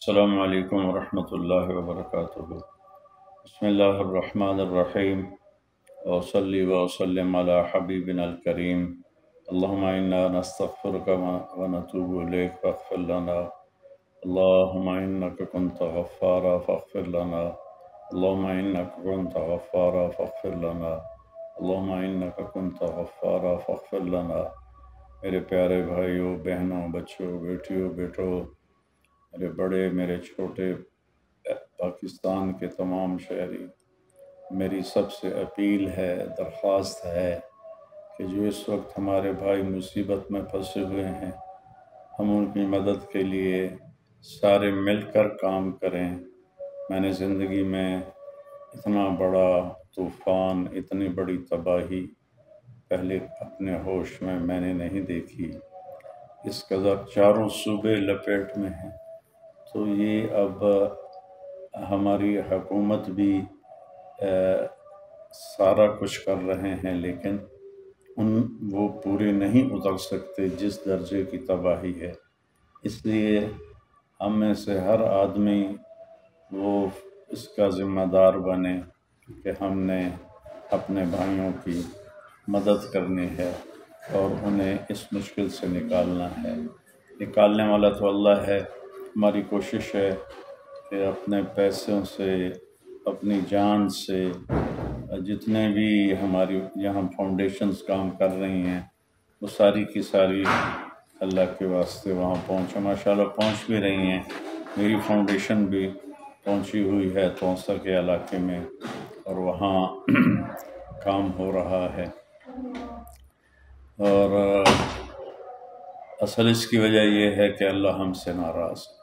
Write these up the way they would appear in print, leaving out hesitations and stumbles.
السلام علیکم ورحمۃ اللہ وبرکاتہ۔ بسم اللہ الرحمن الرحیم، وصلی وسلم علی حبیبنا الکریم۔ اللہم انا نستغفرک ونتوب الیک فاغفر لنا، اللہم انک کنت غفارا فاغفر لنا، اللہم انک کنت غفارا فاغفر لنا، اللہم انک کنت غفارا فاغفر لنا۔ میرے پیارے بھائیوں، بہنوں، بچوں، بیٹیوں، بیٹوں، میرے بڑے، میرے چھوٹے، پاکستان کے تمام شہری، میری سب سے اپیل ہے، درخواست ہے کہ جو اس وقت ہمارے بھائی مصیبت میں پھنسے ہوئے ہیں، ہم ان کی مدد کے لیے سارے مل کر کام کریں۔ میں نے زندگی میں اتنا بڑا طوفان، اتنی بڑی تباہی پہلے اپنے ہوش میں نے نہیں دیکھی۔ اس قدر چاروں صوبے لپیٹ میں ہیں، تو یہ اب ہماری حکومت بھی سارا کچھ کر رہے ہیں، لیکن وہ پورے نہیں اتر سکتے جس درجے کی تباہی ہے۔ اس لیے ہم میں سے ہر آدمی وہ اس کا ذمہ دار بنے کہ ہم نے اپنے بھائیوں کی مدد کرنی ہے اور انہیں اس مشکل سے نکالنا ہے۔ نکالنے والا تو اللہ ہے۔ ہماری کوشش ہے کہ اپنے پیسوں سے، اپنی جان سے، جتنے بھی ہماری یہاں فاؤنڈیشنز کام کر رہی ہیں، وہ ساری کی ساری اللہ کے واسطے وہاں پہنچے۔ ماشاءاللہ پہنچ بھی رہی ہیں۔ میری فاؤنڈیشن بھی پہنچی ہوئی ہے توسا کے علاقے میں، اور وہاں کام ہو رہا ہے۔ اور اصل اس کی وجہ یہ ہے کہ اللہ ہم سے ناراض ہے،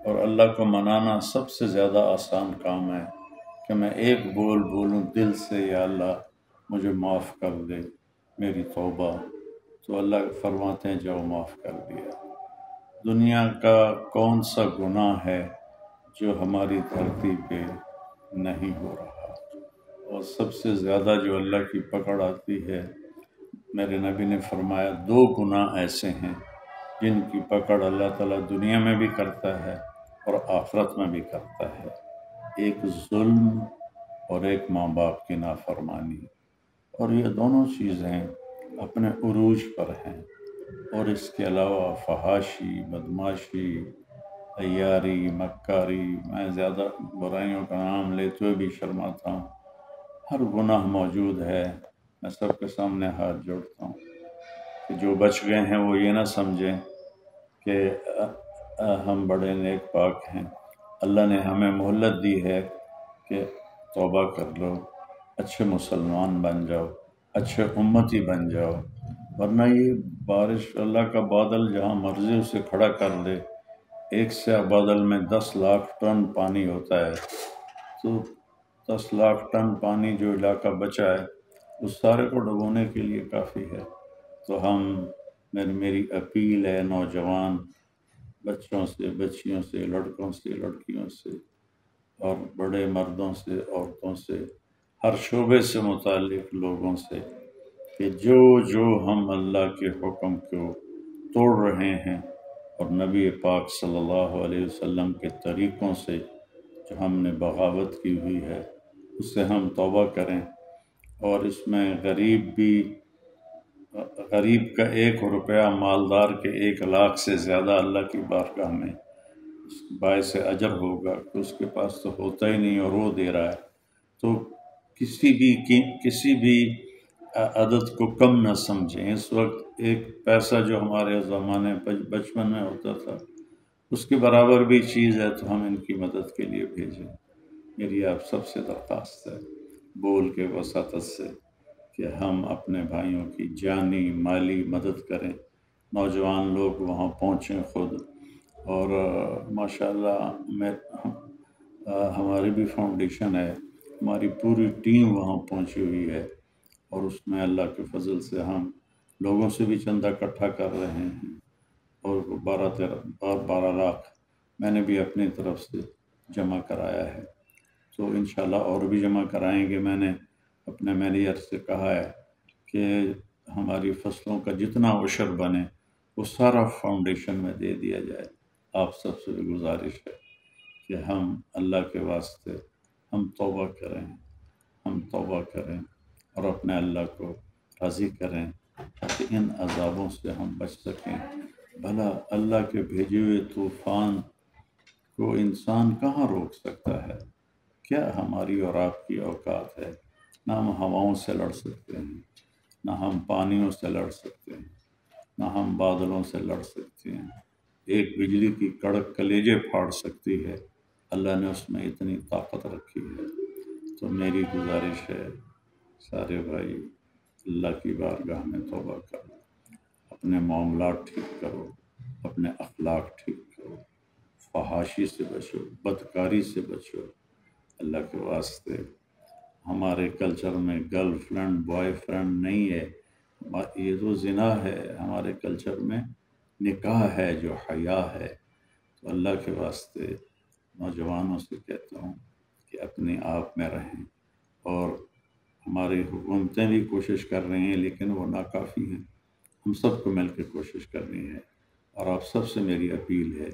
اور اللہ کو منانا سب سے زیادہ آسان کام ہے کہ میں ایک بولوں دل سے، یا اللہ مجھے معاف کر دے، میری توبہ، تو اللہ فرماتے ہیں جاؤ معاف کر دیا۔ دنیا کا کون سا گناہ ہے جو ہماری دھرتی پہ نہیں ہو رہا؟ اور سب سے زیادہ جو اللہ کی پکڑ آتی ہے، میرے نبی نے فرمایا 2 گناہ ایسے ہیں جن کی پکڑ اللہ تعالیٰ دنیا میں بھی کرتا ہے اور آخرت میں بھی کرتا ہے۔ ایک ظلم اور ایک ماں باپ کی نافرمانی، اور یہ دونوں چیزیں اپنے عروج پر ہیں۔ اور اس کے علاوہ فحاشی، بدماشی، عیاری، مکاری، میں زیادہ برائیوں کا نام لیتے ہوئے بھی شرماتا ہوں۔ ہر گناہ موجود ہے۔ میں سب کے سامنے ہاتھ جوڑتا ہوں کہ جو بچ گئے ہیں وہ یہ نہ سمجھیں کہ ہم بڑے نیک پاک ہیں۔ اللہ نے ہمیں مہلت دی ہے کہ توبہ کر لو، اچھے مسلمان بن جاؤ، اچھے امتی بن جاؤ، ورنہ یہ بارش اللہ کا بادل جہاں مرضی اسے کھڑا کر دے۔ ایک سے بادل میں 10 لاکھ ٹن پانی ہوتا ہے، تو 10 لاکھ ٹن پانی جو علاقہ بچا ہے اس سارے کو ڈبونے کے لیے کافی ہے۔ تو میری اپیل ہے نوجوان بچوں سے، بچیوں سے، لڑکوں سے، لڑکیوں سے، اور بڑے مردوں سے، عورتوں سے، ہر شعبے سے متعلق لوگوں سے، کہ جو ہم اللہ کے حکم کو توڑ رہے ہیں اور نبی پاک صلی اللہ علیہ وسلم کے طریقوں سے جو ہم نے بغاوت کی ہوئی ہے، اس سے ہم توبہ کریں۔ اور اس میں غریب کا 1 روپیہ مالدار کے 1 لاکھ سے زیادہ اللہ کی بارگاہ میں باعث اجر ہوگا، کہ اس کے پاس تو ہوتا ہی نہیں اور وہ دے رہا ہے۔ تو کسی بھی عدد کو کم نہ سمجھیں۔ اس وقت 1 پیسہ جو ہمارے زمانے بچپن میں ہوتا تھا، اس کے برابر بھی چیز ہے، تو ہم ان کی مدد کے لیے بھیجیں۔ میری آپ سب سے درخواست ہے، بول کے وساطت سے، کہ ہم اپنے بھائیوں کی جانی مالی مدد کریں۔ نوجوان لوگ وہاں پہنچیں خود، اور ماشاءاللہ ہماری بھی فاؤنڈیشن ہے، ہماری پوری ٹیم وہاں پہنچی ہوئی ہے، اور اس میں اللہ کے فضل سے ہم لوگوں سے بھی چندہ اکٹھا کر رہے ہیں، اور 12 لاکھ میں نے بھی اپنی طرف سے جمع کرایا ہے، تو انشاءاللہ اور بھی جمع کرائیں گے۔ میں نے اپنے مینیجر سے کہا ہے کہ ہماری فصلوں کا جتنا عشر بنے وہ سارا فاؤنڈیشن میں دے دیا جائے۔ آپ سب سے بھی گزارش ہے کہ ہم اللہ کے واسطے ہم توبہ کریں اور اپنے اللہ کو راضی کریں کہ ان عذابوں سے ہم بچ سکیں۔ بھلا اللہ کے بھیجے ہوئے طوفان کو انسان کہاں روک سکتا ہے؟ کیا ہماری اور آپ کی اوقات ہے؟ نہ ہم ہواؤں سے لڑ سکتے ہیں، نہ ہم پانیوں سے لڑ سکتے ہیں، نہ ہم بادلوں سے لڑ سکتے ہیں۔ ایک بجلی کی کڑک کلیجے پھاڑ سکتی ہے، اللہ نے اس میں اتنی طاقت رکھی ہے۔ تو میری گزارش ہے سارے بھائی، اللہ کی بارگاہ میں توبہ کرو، اپنے معاملات ٹھیک کرو، اپنے اخلاق ٹھیک کرو، فحاشی سے بچو، بدکاری سے بچو۔ اللہ کے واسطے ہمارے کلچر میں گرل فرینڈ بوائے فرینڈ نہیں ہے، یہ تو زنا ہے۔ ہمارے کلچر میں نکاح ہے جو حیا ہے۔ تو اللہ کے واسطے نوجوانوں سے کہتا ہوں کہ اپنے آپ میں رہیں، اور ہماری حکومتیں بھی کوشش کر رہی ہیں لیکن وہ ناکافی ہیں۔ ہم سب کو مل کے کوشش کرنی ہے، اور آپ سب سے میری اپیل ہے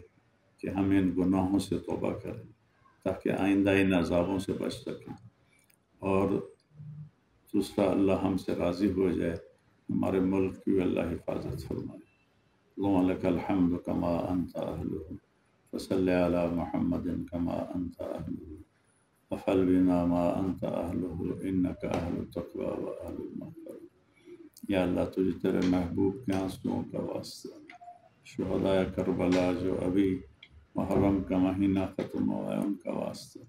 کہ ہم ان گناہوں سے توبہ کریں تاکہ آئندہ ان عذابوں سے بچ سکیں، اور دوسرا اللہ ہم سے راضی ہو جائے، ہمارے ملک کی اللہ حفاظت فرمائے۔ اللہم لک الحمد کما انت اہلہ فصلی علی محمد کما انت اہلہ وفعل بنا ما انت اہلہ انک اہل التقوی و اہل المغفرۃ۔ یا اللہ تجھے تیرے محبوب کے آنسوؤں کا واسطہ، شہدائے کربلا جو ابھی محرم کا مہینہ ختم ہوا ہے ان کا واسطہ،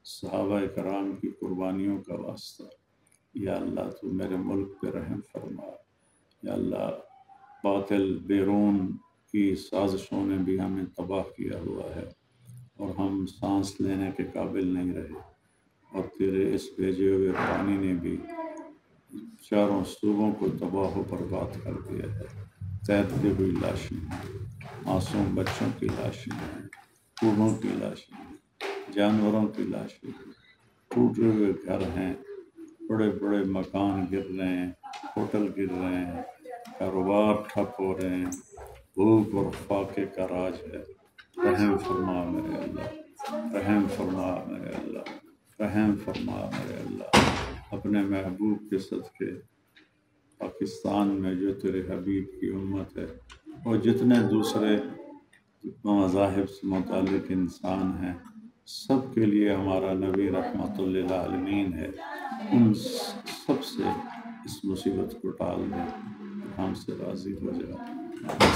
صحابہ کرام کی قربانیوں کا واسطہ، یا اللہ تو میرے ملک پہ رحم فرما۔ یا اللہ باطل بیرون کی سازشوں نے بھی ہمیں تباہ کیا ہوا ہے، اور ہم سانس لینے کے قابل نہیں رہے، اور تیرے اس بھیجے ہوئے پانی نے بھی چاروں صوبوں کو تباہ و برباد کر دیا ہے۔ تیرتی ہوئی لاشیں ہیں، معصوم بچوں کی لاشیں ہیں، بوڑھوں کی لاشیں ہیں، جانوروں کی لاشیں ہیں، ٹوٹے ہوئے گھر ہیں، بڑے بڑے مکان گر رہے ہیں، ہوٹل گر رہے ہیں، کاروبار ٹھپ ہو رہے ہیں، بھوک اور فاقے کا راج ہے۔ رحم فرما میرے اللہ، رحم فرما میرے اللہ، رحم فرما میرے اللہ۔ اپنے محبوب کے صدقے پاکستان میں جو تیرے حبیب کی امت ہے، اور جتنے دوسرے مذاہب سے متعلق انسان ہیں، سب کے لیے ہمارا نبی رحمت للعالمین ہے۔ ان سب سے اس مصیبت کو ٹال دیں، ہم سے راضی ہو جائے۔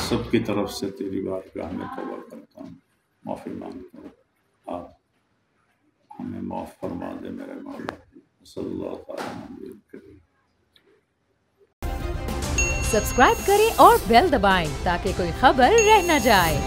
سب کی طرف سے تیری بارگاہ میں توبہ کرتا ہوں، معافی مانگتا ہوں، آپ ہمیں معاف فرما دے میرے مولا۔ صلی اللہ تعالیٰ علیہ وسلم۔ سبسکرائب کریں اور بیل دبائیں تاکہ کوئی خبر رہ نہ جائے۔